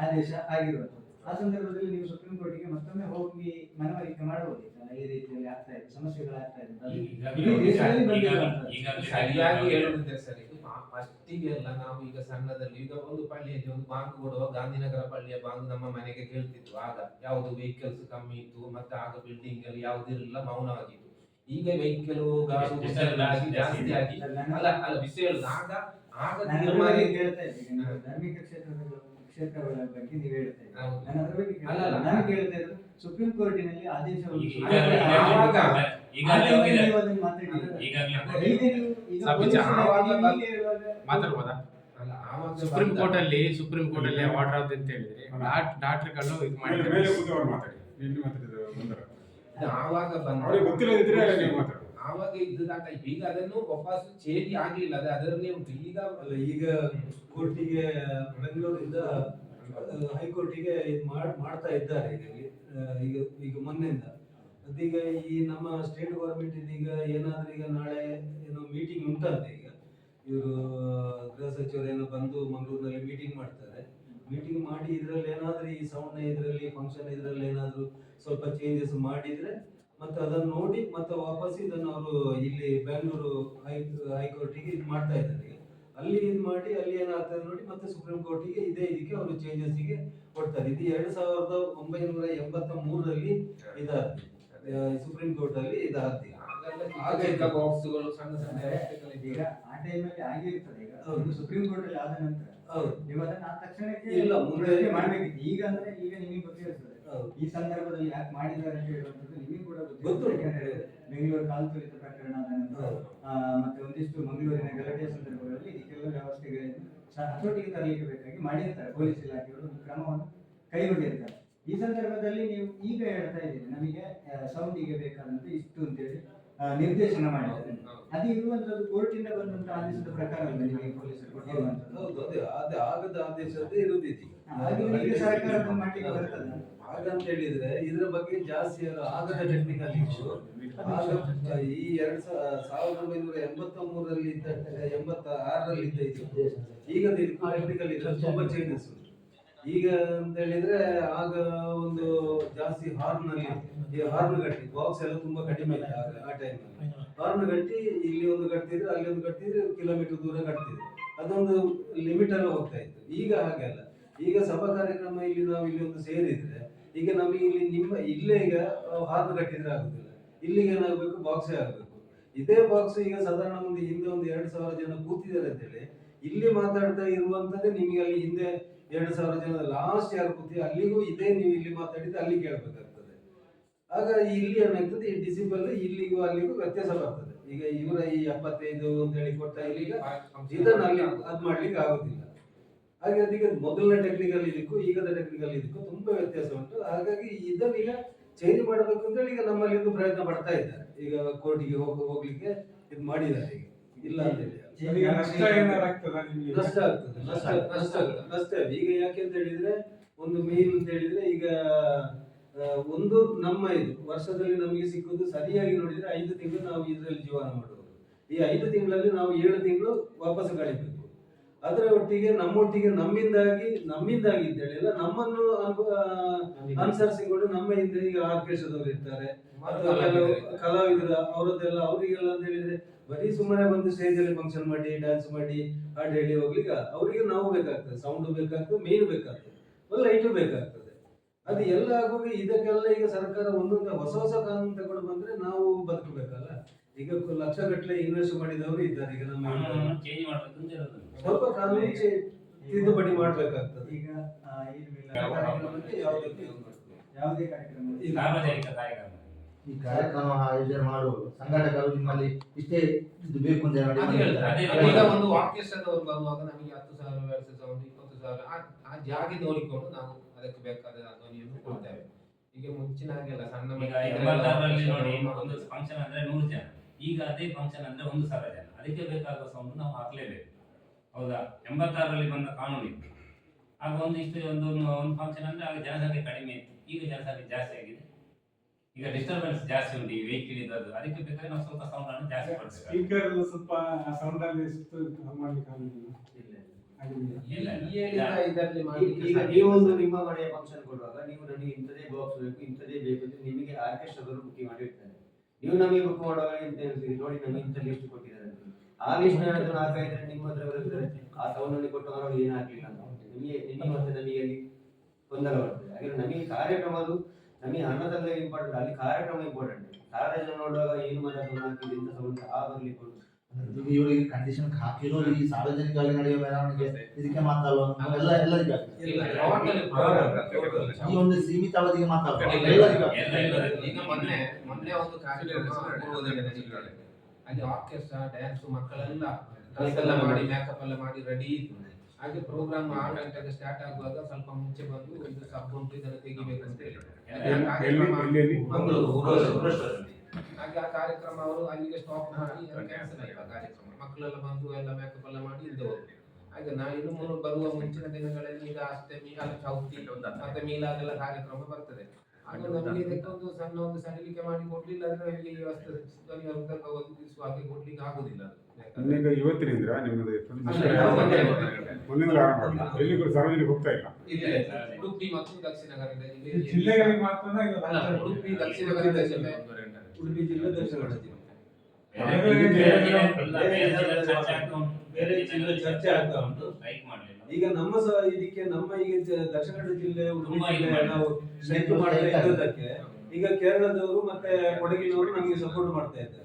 ಆದೇಶ ಆಗಿರುವಂತದ್ದು. ಆ ಸಂದರ್ಭದಲ್ಲಿ ನೀವು ಸುಪ್ರೀಂ ಕೋರ್ಟಿಗೆ ಮತ್ತೊಮ್ಮೆ ಹೋಗಿ ಮನವರಿಕೆ ಮಾಡಬಹುದಿತ್ತಲ್ಲ, ಈ ರೀತಿಯಲ್ಲಿ ಆಗ್ತಾ ಇದೆ, ಸಮಸ್ಯೆಗಳಾಗ್ತಾ ಇದೆ. ಸರಿಯಾಗಿ ಹೇಳುವುದಿದೆ ಸರ್. ಇದು ಫಸ್ಟಿಗೆ ಎಲ್ಲ ನಾವು ಈಗ ಸಣ್ಣದಲ್ಲಿ ಈಗ ಒಂದು ಪಳ್ಳಿಯಲ್ಲಿ ಒಂದು ಬಾಂಗ್ ಕೊಡುವ ಗಾಂಧಿನಗರ ಪಳ್ಳಿಯ ಬಾಂಗ್ ನಮ್ಮ ಮನೆಗೆ ಕೇಳ್ತಿತ್ತು. ಆಗ ಯಾವುದು ವೆಹಿಕಲ್ಸ್ ಕಮ್ಮಿ ಇತ್ತು, ಮತ್ತೆ ಆಗ ಬಿಲ್ಡಿಂಗ್ ಅಲ್ಲಿ ಯಾವುದಿರಲಿಲ್ಲ, ಮೌನವಾಗಿತ್ತು. ಈಗ ವೆಹಿಕಲ್ ಜಾಸ್ತಿ ಆಗಿ ಅಲ್ಲ ವಿಷಯ ಆಗ ಧಾರ್ಮಿಕ ಕ್ಷೇತ್ರಗಳ ಬಗ್ಗೆ ನೀವು ಹೇಳ್ತಾ ಇದ್ದೀರಿ. ನಾನು ಕೇಳ್ತಾ ಇರೋದು ಸುಪ್ರೀಂ ಕೋರ್ಟಿನಲ್ಲಿ ಆದೇಶ ಸುಪ್ರೀಂ ಕೋರ್ಟ್ ಅಲ್ಲಿ ಆರ್ಡರ್ ಆದ ಅಂತ ಹೇಳಿದ್ರೆ ಡಾಕ್ಟರ್ಗಳು ಇದು ಮಾಡಿದ್ದಾರೆ. ಆವಾಗ ಇದ್ದ ಈಗ ಅದನ್ನು ವಾಪಸ್ ಚೇಂಜ್ ಆಗ್ಲಿಲ್ಲ, ಅದು ಅದರಲ್ಲೇ ಉಂಟು. ಈಗ ಅಲ್ಲ, ಈಗ ಕೋರ್ಟಿಗೆ ಬೆಂಗಳೂರಿಂದ ಹೈಕೋರ್ಟಿಗೆ ಇದು ಮಾಡ್ತಾ ಇದ್ದಾರೆ ಈಗ ಈಗ ಮೊನ್ನೆಯಿಂದ. ಅದೀಗ ಈ ನಮ್ಮ ಸ್ಟೇಟ್ ಗೌರ್ಮೆಂಟ್ ಇದೀಗ ಏನಾದ್ರೂ ಈಗ ನಾಳೆ ಏನೋ ಮೀಟಿಂಗ್ ಉಂಟಂತೆ. ಈಗ ಇವರು ಗೃಹ ಸಚಿವರು ಏನೋ ಬಂದು ಮಂಗಳೂರಿನಲ್ಲಿ ಮೀಟಿಂಗ್ ಮಾಡ್ತಾರೆ. ಮೀಟಿಂಗ್ ಮಾಡಿ ಇದರಲ್ಲಿ ಏನಾದ್ರೂ ಈ ಸೌಂಡ್ ಇದರಲ್ಲಿ ಫಂಕ್ಷನ್ ಇದರಲ್ಲಿ ಏನಾದ್ರೂ ಸ್ವಲ್ಪ ಚೇಂಜಸ್ ಮಾಡಿದ್ರೆ ಮತ್ತೆ ಅದನ್ನು ನೋಡಿ ಮತ್ತೆ ವಾಪಸ್ ಇದನ್ನು ಅವರು ಇಲ್ಲಿ ಬೆಂಗಳೂರು ಹೈಕೋರ್ಟಿಗೆ ಇದು ಮಾಡ್ತಾ ಇದ್ದಾರೆ. ಅಲ್ಲಿ ಇದು ಮಾಡಿ ಅಲ್ಲಿ ಏನಾಗ್ತದೆ ನೋಡಿ ಮತ್ತೆ ಸುಪ್ರೀಂ ಕೋರ್ಟಿಗೆ ಇದಕ್ಕೆ ಅವರು ಚೇಂಜಸ್ಗೆ ಕೊಡ್ತಾರೆ. ಇದು 2983ರಲ್ಲಿ ಇದಾದ ಸುಪ್ರೀಂ ಕೋರ್ಟ್ ಅಲ್ಲಿ ಇದಾದ ಬಾಕ್ಸ್ಗಳು ಸಣ್ಣ ಸಣ್ಣ ಈಗ ಆ ಟೈಮಲ್ಲಿ ಆಗಿರ್ತದೆ. ಈಗ ಸುಪ್ರೀಂ ಕೋರ್ಟ್ ಅಲ್ಲಿ ಆದ ನಂತರ ನೀವು ಅದನ್ನ ತಕ್ಷಣಕ್ಕೆ ಇಲ್ಲ ಮುಂದೆ ಮಾಡ್ಬೇಕಿತ್ತು. ಈಗ ಅಂದ್ರೆ ಈಗ ನಿಮಗೆ ಗೊತ್ತಿರ್ತದೆ ಈ ಸಂದರ್ಭದಲ್ಲಿ ಯಾಕೆ ಮಾಡಿದ್ದಾರೆ ಅಂತ ಹೇಳುವಂಥದ್ದು ನಿಮಗೆ ಕೂಡ ಗೊತ್ತು. ಬೆಂಗಳೂರು ಕಾಲು ತುಳಿತ ಪ್ರಕರಣ ಆದ ನಂತರ ಮತ್ತೆ ಒಂದಿಷ್ಟು ಮಂಗಳೂರಿನ ಗಲಾಟೆಯ ಸಂದರ್ಭಗಳಲ್ಲಿ ಇದಕ್ಕೆಲ್ಲ ವ್ಯವಸ್ಥೆಗಳನ್ನು ಹತೋಟಿಗೆ ತರಲಿಕ್ಕೆ ಬೇಕಾಗಿ ಮಾಡಿರ್ತಾರೆ. ಪೊಲೀಸ್ ಇಲಾಖೆಯವರು ಒಂದು ಕ್ರಮವನ್ನು ಕೈಗೊಂಡಿರ್ತಾರೆ. ಈ ಸಂದರ್ಭದಲ್ಲಿ ನೀವು ಈಗ ಹೇಳ್ತಾ ಇದ್ದೀರಿ ನಮಗೆ ಸೌಂಡಿಗೆ ಬೇಕಾದಂತೆ ಇಷ್ಟು ಅಂತೇಳಿ ನಿರ್ದೇಶನ ಮಾಡಿದ್ದಾರೆ. ಅದು ಇರುವಂತದ್ದು ಕೋರ್ಟಿಂದ ಬಂದಂತ ಆದೇಶದ ಪ್ರಕಾರ ನಿಮಗೆ ಪೊಲೀಸರು ಕೊಟ್ಟಿರುವಂತದ್ದು. ಹೌದು, ಅದೇ ಆಗದ ಆದೇಶದೇ ಇರುದಿತ್ತು. ಸರ್ಕಾರ ಮಾಡ್ಲಿಕ್ಕೆ ಬರ್ತದೆ ಹಾಗಂತ ಹೇಳಿದ್ರೆ ಇದ್ರ ಬಗ್ಗೆ ಜಾಸ್ತಿ ಆಗದ ಟೆಕ್ನಿಕಲ್ ಇಶ್ಯೂ. ಈ 1983ರಲ್ಲಿ ಇದ್ದ 86ರಲ್ಲಿ ಇದ್ದ ಇದು ಈಗ ಟೆಕ್ನಿಕಲ್ ಇದ್ರೆ ತುಂಬಾ ಚೇಂಜಸ್ ಉಂಟು. ಈಗ ಅಂತ ಹೇಳಿದ್ರೆ ಆಗ ಒಂದು ಜಾಸ್ತಿ ಹಾರ್ನ್ ಅಲ್ಲಿ ಈ ಹಾರ್ನ್ ಗಟ್ಟಿ ಬಾಕ್ಸ್ ಎಲ್ಲ ತುಂಬಾ ಕಡಿಮೆ ಇತ್ತು ಆಗ ಆ ಟೈಮಲ್ಲಿ. ಹಾರ್ನ್ ಗಟ್ಟಿ ಇಲ್ಲಿ ಒಂದು ಕಟ್ತಿದ್ರೆ ಅಲ್ಲಿ ಒಂದು ಕಟ್ತಿದ್ರೆ ಕಿಲೋಮೀಟರ್ ದೂರ ಕಟ್ತಿದ್ರು, ಅದೊಂದು ಲಿಮಿಟ್ ಅಲ್ಲಿ ಹೋಗ್ತಾ ಇತ್ತು. ಈಗ ಹಾಗೆಲ್ಲ, ಈಗ ಸಭಾ ಕಾರ್ಯಕ್ರಮ ಇಲ್ಲಿ ನಾವು ಇಲ್ಲಿ ಒಂದು ಸೇರಿದ್ರೆ ಈಗ ನಮಗೆ ಇಲ್ಲಿ ಇಲ್ಲೇ ಈಗ ಹಾರ್ನ್ ಕಟ್ಟಿದ್ರೆ ಆಗುದಿಲ್ಲ, ಇಲ್ಲಿಗೆ ಏನಾಗಬೇಕು ಬಾಕ್ಸೇ ಆಗಬೇಕು. ಇದೇ ಬಾಕ್ಸ್ ಈಗ ಸಾಧಾರಣ ಒಂದು ಹಿಂದೆ ಒಂದು 2,000 ಜನ ಕೂತಿದ್ದಾರೆ ಅಂತೇಳಿ ಇಲ್ಲಿ ಮಾತಾಡ್ತಾ ಇರುವಂತದ್ದೇ ನಿಮಗೆ ಅಲ್ಲಿ ಹಿಂದೆ 2,000 ಜನ ಲಾಸ್ಟ್ ಯಾರು ಕೂತಿ ಅಲ್ಲಿಗೂ ಇದೇ ನೀವು ಇಲ್ಲಿ ಮಾತಾಡಿದ್ರೆ ಅಲ್ಲಿ ಕೇಳ್ಬೇಕಾಗ್ತದೆ. ಆಗ ಇಲ್ಲಿ ಏನಾಗ್ತದೆ, ಈ ಡಿಸಿಬಲ್ ಇಲ್ಲಿಗೂ ಅಲ್ಲಿಗೂ ವ್ಯತ್ಯಾಸ ಬರ್ತದೆ. ಈಗ ಇವರ ಈ 75 ಅಂತ ಹೇಳಿ ಕೊಟ್ಟ ಇಲ್ಲಿಗ ಇದನ್ನ ಅಲ್ಲಿ ಅದ್ ಮಾಡ್ಲಿಕ್ಕೆ ಆಗುದಿಲ್ಲ. ಹಾಗೆ ಅದೀಗ ಮೊದಲನೇ ಟೆಕ್ನಿಕಲ್ ಇದಕ್ಕೂ ಈಗದ ಟೆಕ್ನಿಕಲ್ ಇದಕ್ಕೂ ತುಂಬಾ ವ್ಯತ್ಯಾಸ ಉಂಟು. ಹಾಗಾಗಿ ಇದನ್ನ ಈಗ ಚೇಂಜ್ ಮಾಡಬೇಕು ಅಂತ ಹೇಳಿ ಈಗ ನಮ್ಮಲ್ಲಿ ಒಂದು ಪ್ರಯತ್ನ ಪಡ್ತಾ ಇದ್ದಾರೆ. ಈಗ ಕೋರ್ಟಿಗೆ ಹೋಗ್ಲಿಕ್ಕೆ ಇದು ಮಾಡಿದ್ದಾರೆ. ಈಗ ಇಲ್ಲ ಅಂತ ಹೇಳಿ ನಷ್ಟ ಆಗ್ತದೆ, ನಷ್ಟ. ಈಗ ಯಾಕೆ ಅಂತ ಹೇಳಿದ್ರೆ ಒಂದು ಮೇನ್ ಅಂತ ಹೇಳಿದ್ರೆ ಈಗ ಒಂದು ನಮ್ಮ ಇದು ವರ್ಷದಲ್ಲಿ ನಮಗೆ ಸಿಕ್ಕುದು ಸರಿಯಾಗಿ ನೋಡಿದ್ರೆ 5 ತಿಂಗಳು ನಾವು ಇದರಲ್ಲಿ ಜೀವನ ಮಾಡುವುದು. ಈ 5 ತಿಂಗಳಲ್ಲಿ ನಾವು 7 ತಿಂಗಳು ವಾಪಸ್ ಕಳಿಬೇಕು. ಅದರ ಒಟ್ಟಿಗೆ ನಮ್ಮಿಂದಾಗಿ ಅಂತ ಹೇಳಿಲ್ಲ, ನಮ್ಮನ್ನು ಅನುಸರಿಸಿಕೊಂಡು ನಮ್ಮ ಹಿಂದೆ ಈಗ ಆರ್ಕೆಸ್ಟ್ರಾದವರು ಇರ್ತಾರೆ, ಅಥವಾ ಕೆಲವು ಕಲಾವಿದರು ಅವರದ್ದೆಲ್ಲ ಅವರಿಗೆಲ್ಲ ಅಂತ ಹೇಳಿದ್ರೆ ಬರೀ ಸುಮ್ಮನೆ ಬಂದು ಸ್ಟೇಜ್ ಅಲ್ಲಿ ಫಂಕ್ಷನ್ ಮಾಡಿ ಡ್ಯಾನ್ಸ್ ಮಾಡಿ ಹಾಡು ಹೇಳಿ ಹೋಗ್ಲಿಕ್ಕೆ ಅವರಿಗೆ ನಾವು ಬೇಕಾಗ್ತದೆ, ಸೌಂಡ್ ಬೇಕಾಗ್ತದೆ, ಮೇನ್ ಬೇಕಾಗ್ತದೆ, ಲೈಟು ಬೇಕಾಗ್ತದೆ. ಅದು ಎಲ್ಲ ಆಗುವಾಗ ಇದಕ್ಕೆಲ್ಲ ಈಗ ಸರ್ಕಾರ ಒಂದೊಂದು ಹೊಸ ಕಾನೂನು ತಗೊಂಡು ಬಂದ್ರೆ ನಾವು ಬದುಕಬೇಕಲ್ಲ. ಈಗ ಲಕ್ಷ ಗಟ್ಟಲೆ ಇನ್ವೆಸ್ಟ್ ಮಾಡಿದವರು ಇದ್ದಾರೆ. ಈಗ ನಮ್ಮ ಸ್ವಲ್ಪ ಕಾನೂನು ತಿದ್ದುಪಡಿ ಮಾಡ್ಬೇಕಾಗ್ತದೆ. ಈಗ ಯಾವುದೇ ಕಾರ್ಯಕ್ರಮ ಈ ಕಾರ್ಯಕ್ರಮ ಆಯೋಜನೆ ಮಾಡುವ ಸಂಘಟಕರು ನಿಮ್ಮಲ್ಲಿ ಇಷ್ಟೇ ಇದು ಬೇಕು ಅಂತ ಈಗ ಒಂದು ಆರ್ಕೆಸ್ಟ್ರಾದವರು ಬರುವಾಗ ನಮಗೆ 10,000 20,000 ಆ ಜಾಗ ನೋಡಿಕೊಂಡು ನಾವು ಅದಕ್ಕೆ ಬೇಕಾದ ಧ್ವನಿಯನ್ನು ಕೊಡ್ತೇವೆ. ಈಗ ಮುಂಚಿನ ಹಾಗೆಲ್ಲ ಸಣ್ಣ ನೋಡಿ ಒಂದು ಫಂಕ್ಷನ್ ಅಂದ್ರೆ 100 ಜನ, ಈಗ ಅದೇ ಫಂಕ್ಷನ್ ಅಂದ್ರೆ 1,000 ಜನ, ಅದಕ್ಕೆ ಬೇಕಾಗುವ ಸೌಂಡ್ ನಾವು ಹಾಕ್ಲೇಬೇಕು. ಹೌದಾ? 86ರಲ್ಲಿ ಬಂದ ಕಾನೂನು ಇತ್ತು. ಆಗ ಒಂದು ಫಂಕ್ಷನ್ ಅಂದ್ರೆ ಆಗ ಜನಸಂಖ್ಯೆ ಕಡಿಮೆ ಇತ್ತು, ಈಗ ಜನಸಂಖ್ಯೆ ಜಾಸ್ತಿ ಆಗಿದೆ. ಈಗ ಡಿಸ್ಟರ್ಬೆನ್ಸ್ ಜಾಸ್ತಿ ಉಂಟು ಈ ವೆಹಿಕಲ್ ಇದ್ದದ್ದು, ಅದಕ್ಕೆ ಬೇಕಾದ್ರೆ ನಾವು ಸ್ವಲ್ಪ ಸೌಂಡ್ ಅನ್ನು ಜಾಸ್ತಿ ಪಡಿಸಬೇಕು. ಸ್ಪೀಕರ್ ಸ್ವಲ್ಪ ಸೌಂಡ್ ಅಲ್ಲಿ ಮಾಡ್ಲಿಕ್ಕೆ ಆಗುದಿಲ್ಲ. ಈಗ ನೀವೊಂದು ನಿಮ್ಮ ಮನೆಯ ಫಂಕ್ಷನ್ ಕೊಡುವಾಗ ನೀವು ನನಗೆ ಇಂಥದೇ ಬಾಕ್ಸ್ ಬೇಕು, ಇಂಥದೇ ಬೇಕು ಅಂತ ನಿಮಗೆ ಆರ್ಕೆಸ್ಟ್ರಾದವರು ಬುಕ್ ಮಾಡಿರ್ತಾರೆ. ನೀವು ನಮಗೆ ಬುಕ್ ಮಾಡುವಾಗ ಎಂತ ಹೇಳ್ತೀವಿ, ನೋಡಿ ನಮಗೆ ಇಂಥ ಲಿಸ್ಟ್ ಕೊಟ್ಟಿದ್ದಾರೆ ಅಂತ. ಆ ಲಿಸ್ಟ್ ಏನಾದ್ರು ಹಾಕಿದ್ರೆ ನಿಮ್ಮ ಹತ್ರ ಬರುತ್ತೆ, ಆ ಸೌಂಡ್ ಕೊಟ್ಟು ನಾವು ಏನು ಹಾಕ್ಲಿಲ್ಲ ಅಂತ ನಿಮಗೆ ಮತ್ತೆ ನಮಗೆ ಅಲ್ಲಿ ಗೊಂದಲ ಬರ್ತದೆ. ಹಾಗೆ ನಮಗೆ ಕಾರ್ಯಕ್ರಮದು ನಮಗೆ ಹಣದಲ್ಲ ಇಂಪಾರ್ಟೆಂಟ್, ಅಲ್ಲಿ ಕಾರ್ಯಕ್ರಮ ಇಂಪಾರ್ಟೆಂಟ್. 1,000 ಜನ ನೋಡುವಾಗ ಏನು ಮಾಡೋದು ಹಾಕಿದ್ರೆ ಇಂಥ ಸೌಂಡ್ ಆ ಬರ್ಲಿಕ್ಕೆ ಇವರಿಗೆ ಕಂಡೀಷನ್ ಹಾಕಿರೋ ಈ ಸಾರ್ವಜನಿಕವಾಗಿ ನಡೆಯುವ ಮೆರವಣಿಗೆ ಇದಕ್ಕೆ ಮಾತ್ರ ಅಲ್ವಾ, ಎಲ್ಲರಿಗೂ ಈ ಒಂದು ಸೀಮಿತ ಅವಧಿಗೆ ಮಾತ್ರ ಈಗ ಮೊನ್ನೆ ಒಂದು ಕಾರ್ಯಕ್ರಮ ಅಲ್ಲಿ ಆರ್ಕೆಸ್ಟ್ರಾ ಡ್ಯಾನ್ಸ್ ಮಕ್ಕಳೆಲ್ಲ ಡ್ರೆಸ್ ಎಲ್ಲ ಮಾಡಿ ಮೇಕಪ್ ಎಲ್ಲ ಮಾಡಿ ರೆಡಿ ಇತ್ತು. ಹಾಗೆ ಪ್ರೋಗ್ರಾಮ್ 6 ಗಂಟೆಗೆ ಸ್ಟಾರ್ಟ್ ಆಗುವಾಗ ಸ್ವಲ್ಪ ಮುಂಚೆ ಬಂದು ಒಂದು ಸಬ್ ಉಂಟು ಇದನ್ನು ತೆಗಿಬೇಕು ಅಂತ ಹೇಳಿ ಹಾಗೆ ಆ ಕಾರ್ಯಕ್ರಮ ಅವರು ಅಲ್ಲಿಗೆ ಸ್ಟಾಪ್ ಮಾಡಿ ಕ್ಯಾನ್ಸಲ್ ಆಯ್ತು ಆ ಕಾರ್ಯಕ್ರಮ. ಮಕ್ಕಳೆಲ್ಲ ಬಂದು ಎಲ್ಲ ಮೇಕಪ್ ಎಲ್ಲ ಮಾಡಿ ಇದ್ದು ಹೋದ್ರು. ಹಾಗೆ ನಾ ಇನ್ನು ಬರುವ ಮುಂಚಿನ ದಿನಗಳಲ್ಲಿ ಈಗ ಅಷ್ಟಮಿ ಚೌತಿ ಮತ್ತೆ ಮೀಲಾದೆಲ್ಲ ಕಾರ್ಯಕ್ರಮ ಬರ್ತದೆ. ಆಗ ನಮಗೆ ಇದಕ್ಕೆ ಒಂದು ಸಣ್ಣ ಒಂದು ಸಡಿಲಿಕೆ ಮಾಡಿ ಕೊಡ್ಲಿಲ್ಲ ಅಂದ್ರೆ ನಮಗೆ ಈ ಧ್ವನಿವರ್ಧಕ ಒದಗಿಸುವ ಹಾಗೆ ಕೊಡ್ಲಿಕ್ಕೆ ಆಗುದಿಲ್ಲ. ಈಗ ಇವತ್ತಿನಿಂದ ನಿಮ್ಮದು ಎಲ್ಲಿ ಸಾರ್ವಜನಿಕ ಹೋಗ್ತಾ ಇಲ್ಲ. ಉಡುಪಿ ಮತ್ತು ದಕ್ಷಿಣ ಕನ್ನಡ ಜಿಲ್ಲೆಗಳಿಗೆ ಮಾತ್ರ ಉಡುಪಿ ದಕ್ಷಿಣ ಕನ್ನಡ ಜಿಲ್ಲೆ, ಉಡುಪಿ ಜಿಲ್ಲೆ, ದಕ್ಷಿಣ ಕನ್ನಡ ಜಿಲ್ಲೆ ಬೇರೆ ಜಿಲ್ಲೆ ಚರ್ಚೆ ಆಗ್ತಾ ಉಂಟು. ಈಗ ನಮ್ಮ ಇದಕ್ಕೆ ನಮ್ಮ ಈಗ ದಕ್ಷಿಣ ಕನ್ನಡ ಜಿಲ್ಲೆ, ಉಡುಪಿ ಜಿಲ್ಲೆ ನಾವು ಸ್ಟ್ರೈಕ್ ಮಾಡ್ತಾ ಇರೋದಕ್ಕೆ ಈಗ ಕೇರಳದವರು ಮತ್ತೆ ಕೊಡಗಿನವರು ನಮಗೆ ಸಪೋರ್ಟ್ ಮಾಡ್ತಾ ಇದ್ದಾರೆ.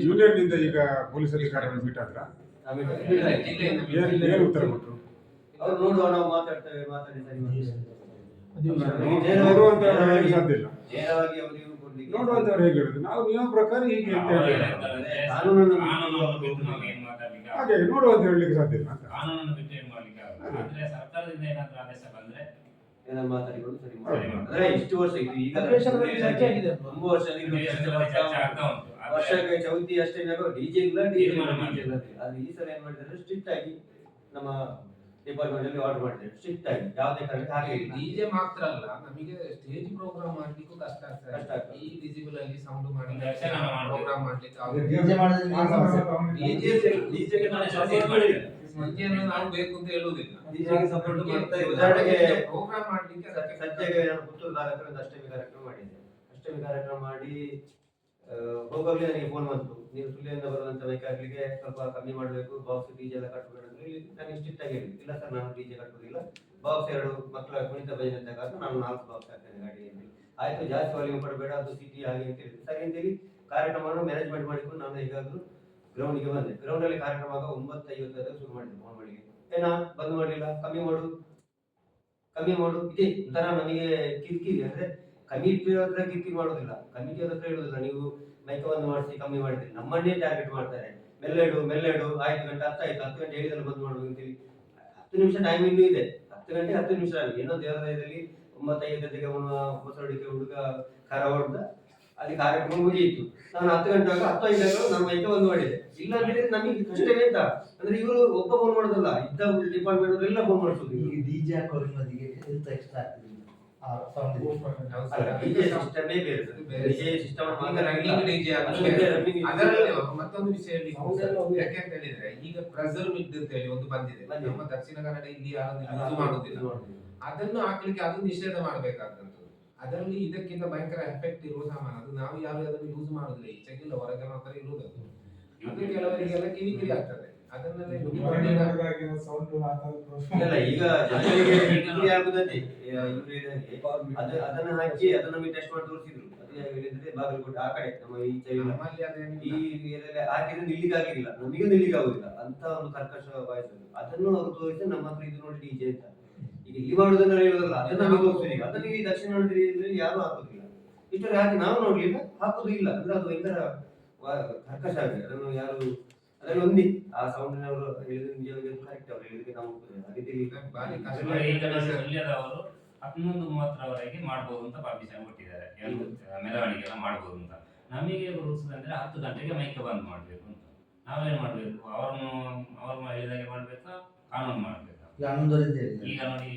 ಯೂನಿಯನ್ ಇಂದ ಈಗ ಪೊಲೀಸ್ ಅಧಿಕಾರಿಗಳು ಮೀಟ್ ಆದ್ರ ಏನು ಉತ್ತರ ಕೊಟ್ಟರು? ಅವ್ರು ನೋಡುವ, ನಾವು ಮಾತಾಡ್ತೇವೆ, ಮಾತಾಡಿ ಸರಿ ಸಾಧ್ಯ ಇಲ್ಲ. ನೇರವಾಗಿ ಅವರಿಗೆ ಕೊಡ್ಲಿಕ್ಕೆ ನೋಡುವಂತವ್ರು ಹೇಗೆ ಹೇಳುದು, ನಾವು ನಿಯಮ ಪ್ರಕಾರ ಹೀಗೆ ಅಂತ ಹಾಗೆ ನೋಡುವಂತ ಹೇಳಲಿಕ್ಕೆ ಸಾಧ್ಯ ಇಲ್ಲ. ಕಾನೂನನ್ನು ಬಿಟ್ಟು ಏನ್ ಮಾಡ್ಲಿಕ್ಕೆ ಆಗಲ್ಲ. ಆದ್ರೆ ಸರ್ಕಾರದಿಂದ ಏನಾದ್ರೂ ಆದೇಶ ಬಂದ್ರೆ ಏನಾದ್ರು ಮಾತಾಡಿಕೊಂಡು ಸರಿ ಮಾಡ್ತಾರೆ. ಇಷ್ಟು ವರ್ಷ ಇದು ಈಗ ತುಂಬ ವರ್ಷ ಆಗ್ತಾ ಉಂಟು. ವರ್ಷಕ್ಕೆ ಚೌತಿ ಅಷ್ಟೇ ಡಿಜೆ ಇಲ್ಲ, ಡಿಜೆ ಇಲ್ಲ. ಆದ್ರೆ ಈ ಸಲ ಏನ್ ಮಾಡಿದ್ದಾರೆ, ಸ್ಟ್ರಿಕ್ಟ್ ಆಗಿ ನಮ್ಮ ಡಿಪಾರ್ಟ್ಮೆಂಟ್ ಅಲ್ಲಿ ಆರ್ಡರ್ ಮಾಡಿದ್ದಾರೆ, ಸ್ಟ್ರಿಕ್ಟ್ ಆಗಿ ಯಾವುದೇ ಕಾರಣಕ್ಕೆ ಹಾಗೆ ಇಲ್ಲ. ಡಿಜೆ ಮಾತ್ರ ಅಲ್ಲ, ನಮಗೆ ಸ್ಟೇಜ್ ಪ್ರೋಗ್ರಾಮ್ ಮಾಡ್ಲಿಕ್ಕೂ ಕಷ್ಟ ಆಗ್ತದೆ. ಈ ಡಿಜಿಬಲ್ ಅಲ್ಲಿ ಸೌಂಡ್ ಮಾಡಿ ಪ್ರೋಗ್ರಾಮ್ ಮಾಡ್ಲಿಕ್ಕೆ ಡಿಜೆ ಮಾಡಿದ್ರೆ ಸಂಜೆಯನ್ನು ನಾವು ಬೇಕು ಅಂತ ಹೇಳುವುದಿಲ್ಲ. ಡಿಜೆಗೆ ಸಪೋರ್ಟ್ ಮಾಡ್ತಾ ಇಲ್ಲ. ಉದಾಹರಣೆಗೆ ಪ್ರೋಗ್ರಾಮ್ ಮಾಡ್ಲಿಕ್ಕೆ ಅದಕ್ಕೆ ಸದ್ಯಕ್ಕೆ ನಾನು ಪುತ್ತೂರು ತಾಲೂಕಿನ ಒಂದು ಅಷ್ಟಮಿ ಕಾರ್ಯಕ್ರಮ ಮಾಡಿದ್ದೆ. ಅಷ್ಟಮಿ ಕಾರ್ಯಕ್ರಮ ಮಾಡಿ ಹೋಗುವಾಗಲೇ ನನಗೆ ಫೋನ್ ಬಂತು, ನೀವು ಸುಳ್ಳಿಯಿಂದ ಬರುವಂತ ಬೈಕ್ ಹಾಕ್ಲಿಕ್ಕೆ ಸ್ವಲ್ಪ ಕಮ್ಮಿ ಮಾಡಬೇಕು, ಬಾಕ್ಸ್ ಡಿಜೆ ಎಲ್ಲ ಕಟ್ಟಬೇಡ ಅಂತ ಹೇಳಿ ನಾನು ಸ್ಟ್ರಿಕ್ಟ್ ಆಗಿ ಹೇಳಿದ್ದೆ. ಇಲ್ಲ ಸರ್, ನಾನು ಡಿಜೆ ಕಟ್ಟುವುದಿಲ್ಲ, ಬಾಕ್ಸ್ 2 ಮಕ್ಕಳ ಕುಣಿತ ಭಜನೆ ಅಂತ ಕಾರಣ ನಾನು 4 ಬಾಕ್ಸ್ ಹಾಕ್ತೇನೆ ಗಾಡಿಯಲ್ಲಿ. ಆಯ್ತು, ಜಾಸ್ತಿ ವಾಲ್ಯೂಮ್ ಕೊಡಬೇಡ, ಅದು ಸಿಟಿ ಹಾಗೆ ಅಂತ ಹೇಳಿದ್ರು. ಸರಿ ಅಂತೇಳಿ ಕಾರ್ಯಕ್ರಮವನ್ನು ಮ್ಯಾನೇಜ್ಮೆಂಟ್ ಮಾಡಿಕೊಂಡು ನಾನು ಹೇಗಾದ್ರೂ ಗ್ರೌಂಡಿಗೆ ಬಂದೆ. ಗ್ರೌಂಡ್ ಅಲ್ಲಿ ಕಾರ್ಯಕ್ರಮ 9:50 ಶುರು ಮಾಡಿದ್ದೆ. ಫೋನ್ ಮಾಡಿ ಏನಾ ಬಂದ್ ಮಾಡಲಿಲ್ಲ, ಕಮ್ಮಿ ಮಾಡು ಇದೆ ಒಂಥರ ನಮಗೆ ಕಿರಿಕಿರಿ. ಅಂದ್ರೆ ಕಮಿಟಿ ಹತ್ರ ಕಿರಿಕಿರಿ ಮಾಡೋದಿಲ್ಲ, ಕಮಿಟಿ ಹತ್ರ ಹೇಳುದಿಲ್ಲ, ನೀವು ಮೈಕ ಒಂದು ಮಾಡಿಸಿ ಕಮ್ಮಿ ಮಾಡಿದ್ರಿ, ನಮ್ಮನ್ನೇ ಟಾರ್ಗೆಟ್ ಮಾಡ್ತಾರೆ. ಮೆಲ್ಲೆಡು ಆಯ್ತು, ಗಂಟೆ 10 ಆಯ್ತು, 10 ಗಂಟೆ ಹೇಳಿದ್ರೆ ಬಂದ್ ಮಾಡುದು ಅಂತೇಳಿ 10 ನಿಮಿಷ ಟೈಮ್ ಇನ್ನೂ ಇದೆ. 10 ಗಂಟೆ 10 ನಿಮಿಷ ಆಗಿ ಏನೋ ದೇವಾಲಯದಲ್ಲಿ 9:05 ಮೊಸರಡಿಕೆ ಹುಡುಗ ಕರ ಹೊಡೆದ, ಅಲ್ಲಿ ಕಾರ್ಯಕ್ರಮ ಮುಗಿಯಿತು. ನಾನು 10 ಗಂಟೆ 10:05 ನಮ್ಮ ಮೈಕ ಒಂದು ಮಾಡಿದೆ. ಇಲ್ಲ ಅಂದ್ರೆ ನಮಗೆ ಕಷ್ಟವೇ ಅಂತ. ಅಂದ್ರೆ ಇವರು ಒಬ್ಬ ಫೋನ್ ಮಾಡೋದಲ್ಲ, ಇದ್ದ ಡಿಪಾರ್ಟ್ಮೆಂಟ್ ಎಲ್ಲ ಫೋನ್ ಮಾಡಿಸೋದು. ಈ ಡಿಜೆ ಹಾಕೋರಿಗೆ ಎಂತ ಎಕ್ಸ್ಟ್ರಾ ಆಗ್ತದೆ ಆ ಸೌಂಡ್ ಡಿಜೆ ಸಿಸ್ಟಮೇ ಬೇರೆ ಸರ್. ಡಿಜೆ ಸಿಸ್ಟಮ್ ಅದರಲ್ಲಿ ಮತ್ತೊಂದು ವಿಷಯ ಯಾಕೆ ಅಂತ ಹೇಳಿದ್ರೆ, ಈಗ ಪ್ರೆಸರ್ ಮಿಡ್ ಅಂತ ಹೇಳಿ ಒಂದು ಬಂದಿದೆ. ನಮ್ಮ ದಕ್ಷಿಣ ಕನ್ನಡ ಇಲ್ಲಿ ಯಾರು ಯೂಸ್ ಮಾಡುದಿಲ್ಲ, ಅದನ್ನು ಹಾಕ್ಲಿಕ್ಕೆ ಅದು ನಿಷೇಧ ಮಾಡಬೇಕಾದಂತದ್ದು. ಅದರಲ್ಲಿ ಇದಕ್ಕಿಂತ ಭಯಂಕರ ಎಫೆಕ್ಟ್ ಇರುವ ಸಾಮಾನು, ಅದು ನಾವು ಯಾರು ಅದನ್ನು ಯೂಸ್ ಮಾಡುದಿಲ್ಲ, ಈಚೆಗಿಲ್ಲ, ಹೊರಗೆ ಮಾತ್ರ ಇರುವುದು. ಅದು ಕೆಲವರಿಗೆಲ್ಲ ಕಿರಿಕಿರಿ ಆಗ್ತದೆ. ಅದನ್ನೆಲ್ಲ ಇಲ್ಲ, ಈಗ ಜನರಿಗೆ ಕಿರಿಕಿರಿ ಆಗುತ್ತದೆ. ಅದನ್ನ ಹಾಕಿ ಅದನ್ನ ನಮಗೆ ಟೆಸ್ಟ್ ಮಾಡಿ ತೋರಿಸಿದ್ರು. ಅದು ಹೇಳಿದ್ರೆ ಬಾಗಲಕೋಟೆ ಆ ಕಡೆ ನಮ್ಮ ಈ ಏರಿಯಾದಲ್ಲಿ ಹಾಕಿದ್ರೆ ನಿಲ್ಲಿಗೆ ಆಗಿಲ್ಲ, ನಮಗೆ ನಿಲ್ಲಿಗೆ ಆಗುದಿಲ್ಲ ಅಂತ ಒಂದು ಕರ್ಕಶ ವಾಯ್ಸ್. ಅದನ್ನು ಅವರು ತೋರಿಸಿ ನಮ್ಮ ಹತ್ರ ಇದು ನೋಡಿ ಡಿಜೆ ಅಂತ. ಈಗ ಇಲ್ಲಿ ಮಾಡುದನ್ನ ಹೇಳುದಲ್ಲ, ಅದನ್ನ ನಮಗೆ ತೋರಿಸ್ತೀವಿ. ಈಗ ಅದನ್ನ ಈ ದಕ್ಷಿಣ ಕನ್ನಡದಲ್ಲಿ ಯಾರು ಹಾಕುದಿಲ್ಲ. ಇಷ್ಟರ ಹಾಕಿ ನಾವು ನೋಡ್ಲಿಲ್ಲ, ಹಾಕುದು ಇಲ್ಲ. ಅಂದ್ರೆ ಅದು ಭಯಂಕರ ಕರ್ಕಶ ಆಗಿದೆ. ಅದನ್ನು ಯಾರು ಅದರಲ್ಲಿ ಒಂದಿ ಆ ಸೌಂಡಿನವರು ಹೇಳಿದ್ರೆ ನಿಜವಾಗಿ ಕರೆಕ್ಟ್. ಅವ್ರು ಹೇಳಿದ್ರೆ ನಾವು ಬಾರಿ ಕಷ್ಟ. ಈಗ ಸುಳ್ಯದವರು 11:30 ಮಾಡ್ಬೋದು ಅಂತ ಪರ್ಮಿಷನ್ ಕೊಟ್ಟಿದ್ದಾರೆ, ಮೆರವಣಿಗೆ ಎಲ್ಲ ಮಾಡ್ಬೋದು ಅಂತ. ನಮಗೆ ರೂಲ್ಸ್ ಅಂದ್ರೆ 10 ಗಂಟೆಗೆ ಮೈಕ್ ಬಂದ್ ಮಾಡ್ಬೇಕು ಅಂತ. ನಾವೇನ್ ಮಾಡ್ಬೇಕು, ಅವ್ರು ಹೇಳಿದಾಗೆ ಮಾಡ್ಬೇಕಾ, ಕಾನೂನು ಮಾಡ್ಬೇಕಾ? ಈಗ ನೋಡಿ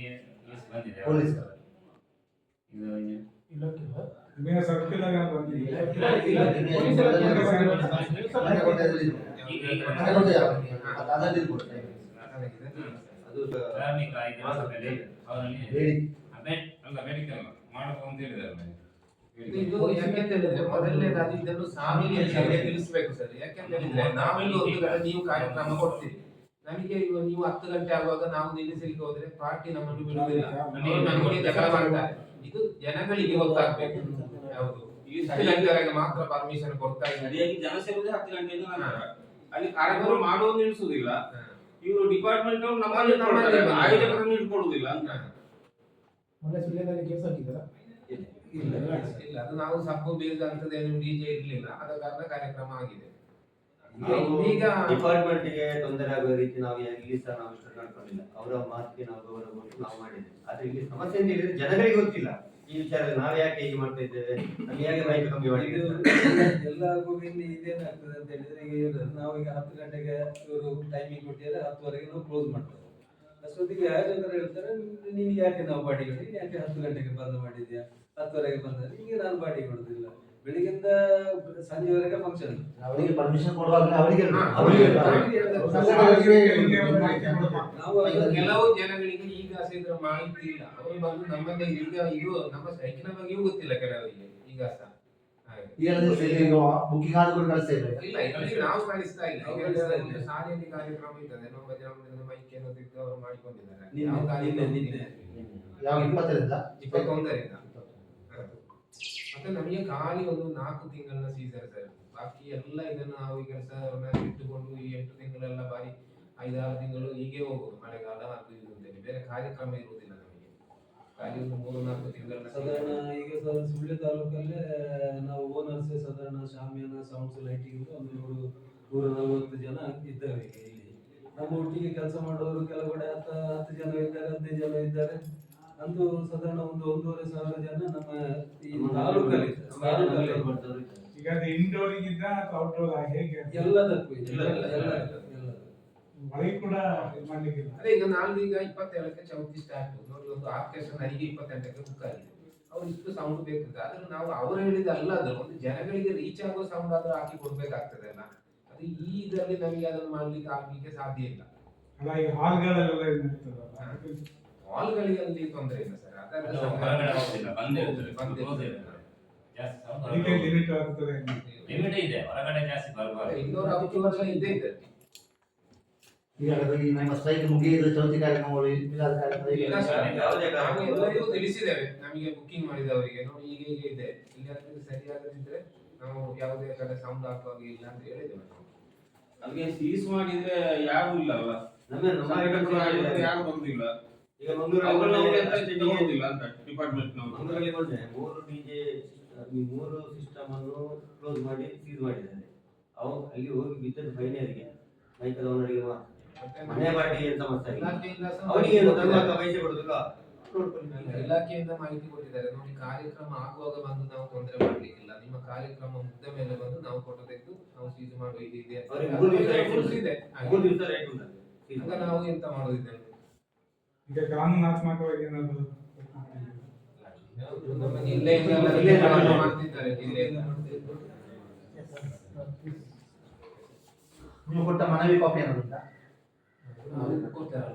ನ್ಯೂಸ್ ಬಂದಿದೆ, ಪೊಲೀಸ್ ಧಾರ್ಮಿಕ ಇತಿಹಾಸದಲ್ಲಿ ಅವರಲ್ಲಿ ಬೇಡಿಕೆ ಮಾಡಬಹುದು ಅಂತ ಹೇಳಿದ್ದಾರೆ. ಇದು ಯಾಕೆಂತ ಹೇಳಿದ್ರೆ, ಮೊದಲನೇದಾಗಿ ಇದನ್ನು ಸಾಮಾನ್ಯರಿಗೆ ತಿಳಿಸಬೇಕು ಸರ್. ಯಾಕೆಂತ ಹೇಳಿದ್ರೆ, ನಾವಿಲ್ಲಿ ಒಂದು ಕಡೆ ನೀವು ಕಾರ್ಯಕ್ರಮ ಕೊಡ್ತೀರಿ, ನಮಗೆ ನೀವು 10 ಗಂಟೆ ಆಗುವಾಗ ನಾವು ನಿಲ್ಲಿಸಲಿಕ್ಕೆ ಹೋದ್ರೆ ಪಾರ್ಟಿ ನಮ್ಮನ್ನು ಬಿಡುವುದಿಲ್ಲ, ನಮಗೆ ಜಗಳ ಮಾಡ್ತಾರೆ. ಇದು ಜನಗಳಿಗೆ ಗೊತ್ತಾಗ್ಬೇಕು. ಹೌದು, ಇಷ್ಟು ಗಂಟೆವರೆಗೆ ಮಾತ್ರ ಪರ್ಮಿಷನ್ ಕೊಡ್ತಾ ಇದ್ದಾರೆ. ಸರಿಯಾಗಿ ಜನ ಸೇರುವುದೇ 10 ಗಂಟೆಯಿಂದ ನಂತರ. ಅಲ್ಲಿ ಕಾರ್ಯಕ್ರಮ ಮಾಡುವುದು ನಿಲ್ಲಿಸುವುದಿಲ್ಲ, ಇವರು ಡಿಪಾರ್ಟ್ಮೆಂಟ್ ಅವರು ನಮ್ಮಲ್ಲಿ ಆಯೋಜಕರನ್ನು ಇಟ್ಕೊಳ್ಳುವುದಿಲ್ಲ ಅಂತ. ಇಲ್ಲ, ಅದು ನಾವು ಸಬ್ಬು ಬೇಸ್ ಅಂತದೇನು ಡಿಜೆ ಇರ್ಲಿಲ್ಲ, ಆದ ಕಾರಣ ಕಾರ್ಯಕ್ರಮ ಆಗಿದೆ. ಈಗ ಡಿಪಾರ್ಟ್ಮೆಂಟ್ ಗೆ ತೊಂದರೆ ಆಗುವ ರೀತಿ ನಾವು ಎಲ್ಲಿ ಸಹ ನಾವು ಇಷ್ಟ ನಡ್ಕೊಂಡಿಲ್ಲ. ಅವರ ಮಾತಿಗೆ ನಾವು ಗೌರವ ಕೊಟ್ಟು ನಾವು ಮಾಡಿದ್ದೇವೆ. ಆದ್ರೆ ಇಲ್ಲಿ ಸಮಸ್ಯೆ ಅಂತ ಹೇಳಿದ್ರೆ ಜನಗಳಿಗೆ ಗೊತ್ತಿಲ್ಲ ಈ ವಿಚಾರದಲ್ಲಿ ನಾವು ಯಾಕೆ ಹೀಗೆ ಮಾಡ್ತಾ ಇದ್ದೇವೆ, ನಮ್ಗೆ ಹೇಗೆ ಮೈಕ್ ಕಮ್ಮಿ ಮಾಡಿದ್ದೇವೆ. ಎಲ್ಲರಿಗೂ ಇಲ್ಲಿ ಇದೇನಾಗ್ತದೆ ಅಂತ ಹೇಳಿದ್ರೆ, ಈಗ ನಾವೀಗ 10 ಗಂಟೆಗೆ ಇವರು ಟೈಮಿಂಗ್ ಕೊಟ್ಟಿದ್ದಾರೆ, 10:00ವರೆಗೆ ನಾವು ಕ್ಲೋಸ್ ಮಾಡ್ತೇವೆ. ಅಷ್ಟೊತ್ತಿಗೆ ಆಯೋಜಕರು ಹೇಳ್ತಾರೆ, ನಿನ್ಗೆ ಯಾಕೆ ನಾವು ಬಾಡಿ ಕೊಡಿ, ಯಾಕೆ 10 ಗಂಟೆಗೆ ಬಂದ್ ಮಾಡಿದ್ಯಾ, 10:00ವರೆಗೆ ಬಂದ್ರೆ ಈಗ ನಾನು ಬಾಡಿ ಕೊಡುದಿಲ್ಲ. ಬೆಳಿಗ್ಗೆಯಿಂದ ಸಂಜೆವರೆಗೆ ಫಂಕ್ಷನ್, ಅವರಿಗೆ ಪರ್ಮಿಷನ್ ಕೊಡುವಾಗ ಅವರಿಗೆ ಕೆಲವು ಜನಗಳಿಗೆ ಈಗ ಸಿದ್ರ ಮಾಹಿತಿ ಇಲ್ಲ. ಅವರು ಬಂದು ನಮ್ಮಲ್ಲಿ ಈಗ ಇದು ನಮ್ಮ ಸೈಕಿನ ಬಗ್ಗೆಯೂ ಗೊತ್ತಿಲ್ಲ ಕೆಲವರಿಗೆ ಈಗ ಸಹ. ಬುಕಿಂಗ್ ಆದ ಕೂಡ ಕಳಿಸ್ತಾ ಇಲ್ಲ. ಇಲ್ಲ, ಇಲ್ಲಿ ನಾವು ಕಳಿಸ್ತಾ ಇಲ್ಲ. ಈಗ ಶಾಲೆಯಲ್ಲಿ ಕಾರ್ಯಕ್ರಮ ಇರ್ತದೆ, ನಮ್ಮ ಭಜನಾ ಮೈಕ್ ಏನೋ ತೆಗೆದು ಅವರು ಮಾಡಿಕೊಂಡಿದ್ದಾರೆ. ಯಾವ 20ರಿಂದ 21ರಿಂದ. ಮತ್ತೆ ನಮಗೆ ಖಾಲಿ ಒಂದು 4 ತಿಂಗಳ ಸೀಸನ್ ಸರ್. ಬಾಕಿ ಎಲ್ಲ ಇದನ್ನು ನಾವು ಈ ಕೆಲಸ ಇಟ್ಟುಕೊಂಡು ಈ 8 ತಿಂಗಳೆಲ್ಲ ಬಾರಿ 5-6 ತಿಂಗಳು ಹೀಗೆ ಹೋಗುದು. ಮಳೆಗಾಲ ಅದು ಇದು ಅಂತೇಳಿ ಬೇರೆ ಕಾರ್ಯಕ್ರಮ ಇರುವುದಿಲ್ಲ ನಮಗೆ. ಖಾಲಿ ಒಂದು 3-4 ತಿಂಗಳ ಸಾಧಾರಣ ಈಗ ಸುಳ್ಯ ತಾಲೂಕಲ್ಲೇ ನಾವು ಓನರ್ಸ್ ಸಾಧಾರಣ ಶಾಮಿಯಾನ, ಸೌಂಡ್ಸ್, ಲೈಟಿಂಗ್ ಒಂದು 140 ಜನ ಇದ್ದೇವೆ ಈಗ ಇಲ್ಲಿ. ನಮ್ಮ ಒಟ್ಟಿಗೆ ಕೆಲಸ ಮಾಡೋರು ಕೆಲವು ಕಡೆ 10 ಜನ ಇದ್ದಾರೆ, 15 ಜನ ಇದ್ದಾರೆ. ಅಂತೂ ಸಾಧಾರಣ ಒಂದು 1,500 ಜನ ನಮ್ಮ ಈ ತಾಲೂಕಲ್ಲಿ ಈಗ ಅದು ಇಂಡೋರ್ ಗಿಂತ ಔಟ್ಡೋರ್ ಹೇಗೆ ಎಲ್ಲದಕ್ಕೂ ಮಳೆ ಕೂಡ ಮಾಡ್ಲಿಕ್ಕಿಲ್ಲ. ಅದೇ ಈಗ ನಾಲ್ಕು ಈಗ 27ಕ್ಕೆ ಚೌತಿ ಸ್ಟಾರ್ಟ್ ನೋಡಿ, ಒಂದು ಆರ್ಕೆಸ್ಟ್ರಾ ನನಗೆ 28ಕ್ಕೆ ಬುಕ್ ಆಗಿದೆ. ಅವ್ರು ಇಷ್ಟು ಸೌಂಡ್ ಬೇಕಿದೆ, ಆದ್ರೆ ನಾವು ಅವರು ಹೇಳಿದ ಅಲ್ಲ, ಅದು ಒಂದು ಜನಗಳಿಗೆ ರೀಚ್ ಆಗೋ ಸೌಂಡ್ ಆದ್ರೂ ಹಾಕಿ ಕೊಡ್ಬೇಕಾಗ್ತದೆ ಅಲ್ಲ. ಅದು ಈ ಇದರಲ್ಲಿ ನಮಗೆ ಅದನ್ನು ಮಾಡ್ಲಿಕ್ಕೆ ಆಗ್ಲಿಕ್ಕೆ ಸಾಧ್ಯ ಇಲ್ಲ. ಅಲ್ಲ ಈ ಹಾಲ್ಗಳೆಲ್ಲ ಇರ್ತದಲ್ಲ ಅದಕ್ಕೆ ಹಾಲ್ಗಳಲ್ಲಿ ತೊಂದರೆ ಇಲ್ಲ ಸರ್, ಅದು ಹೊರಗಡೆ ಹೋಗುದಿಲ್ಲ, ಬಂದೇ ಇರ್ತದೆ, close ಇರ್ತದೆ. ಜಾಸ್ತಿ sound ಅದಕ್ಕೆ ಹೊರಗಡೆ ಲಿಮಿಟ್ ಆಗ್ತದೆ. limit ಇದೆ, ಹೊರಗಡೆ ಜಾಸ್ತಿ ಬರಬಾರ್ದು. 250 ವರ್ಷ ಇದೆ ಇದರಲ್ಲಿ. ಈಗ ಈ ನಮ್ಮ ಸ್ಟ್ರೈಕ್ ಮುಗಿಯಿದ್ರೆ ಚೌತಿ ಕಾರ್ಯಕ್ರಮಗಳು ಮಿಲಾದ್ ಕಾರ್ಯಕ್ರಮ ಇಲ್ಲ ಸರ್, ಯಾವುದೇ ನಾವು ಕಾರಣ ಎಲ್ಲರಿಗೂ ತಿಳಿಸಿದ್ದೇವೆ, ನಮಗೆ ಬುಕ್ಕಿಂಗ್ ಮಾಡಿದವರಿಗೆ ನೋಡಿ ಹೀಗೆ ಹೀಗೆ ಇದೆ, ಇಲ್ಲಿ ಅದಕ್ಕೆ ಸರಿಯಾಗದಿದ್ರೆ ನಾವು ಯಾವುದೇ ಕಡೆ ಸೌಂಡ್ ಹಾಕುವಾಗ ಇಲ್ಲ ಅಂತ ಹೇಳಿದ್ದೇವೆ ನಾವು. ನಮಗೆ ಸೀಸ್ ಮಾಡಿದ್ರೆ ಯಾರು ಇಲ್ಲ ಅಲ್ಲ, ನಮ್ಮ ಯಾರು ಬಂದಿಲ್ಲ. ಈಗ ಮಂಗಳೂರಲ್ಲಿ ಅವ್ರು ನಮ್ಗೆ ಎಂತ ಮೊನ್ನೆ ತಗೊಳ್ಳೋದಿಲ್ಲ ಅಂತ ಡಿಪಾರ್ಟ್ಮೆಂಟ್ ನವರು. ಮಂಗಳೂರಲ್ಲಿ ಮೊನ್ನೆ 3 ಡಿಜೆ ಈ 3 ಸಿಸ್ಟಮ್ ಅನ್ನು ಕ್ಲೋಸ್ ಮಾಡಿ ಸೀಸ್ ಮಾಡಿದ್ದಾರೆ. ಅವು ಅಲ್ಲಿ ಹೋಗಿ ಬಿದ್ದದ್ದು ಫೈನರಿಗೆ ಮೈಕದವನರಿಗೆ ಮಾತ್ರ. ಮತ್ತೆ ಮನೆ ಬಾಟಿ ಏನು ಸಮಸ್ಯೆ ಇಲ್ಲ. ಇಲಾಖೆಯಿಂದ ಸಹ ಅವರಿಗೆ ಏನು ಧರ್ಮಕ್ಕೆ ಪೈಸೆ ಕೊಡುದಿಲ್ಲ. ಇಲಾಖೆಯಿಂದ ಮಾಹಿತಿ ಕೊಟ್ಟಿದ್ದಾರೆ, ನೋಡಿ ಕಾರ್ಯಕ್ರಮ ಆಗುವಾಗ ಬಂದು ನಾವು ತೊಂದರೆ ಮಾಡ್ಲಿಕ್ಕಿಲ್ಲ, ನಿಮ್ಮ ಕಾರ್ಯಕ್ರಮ ಮುಗ್ದ ಮೇಲೆ ಬಂದು ನಾವು ಫೋಟೋ ತೆಗೆದು ನಾವು ಸೀಸ್ ಮಾಡುವ ಇದು ಇದೆ ಅಂತ. ಅವರಿಗೆ 3 ದಿವಸ rules ಇದೆ. 3 ದಿವಸ ರೇಟ್ ಉಂಟು. ಆಗ ನಾವು ಎಂತ ಮಾಡುದಿದ್ದೇವೆ, ಈಗ ಕಾನೂನಾತ್ಮಕವಾಗಿ ಏನಾದ್ರು ನಮಗೆ ಇಲ್ಲೇ ಇಲ್ಲೇ ಮಾಡ್ತಿದ್ದಾರೆ ಇಲ್ಲೇ. ನೀವು ಕೊಟ್ಟ ಮನವಿ ಕಾಪಿ ಏನಾದ್ರು ಉಂಟಾ? ನಾವು ಕೊಡ್ತೇವೆ.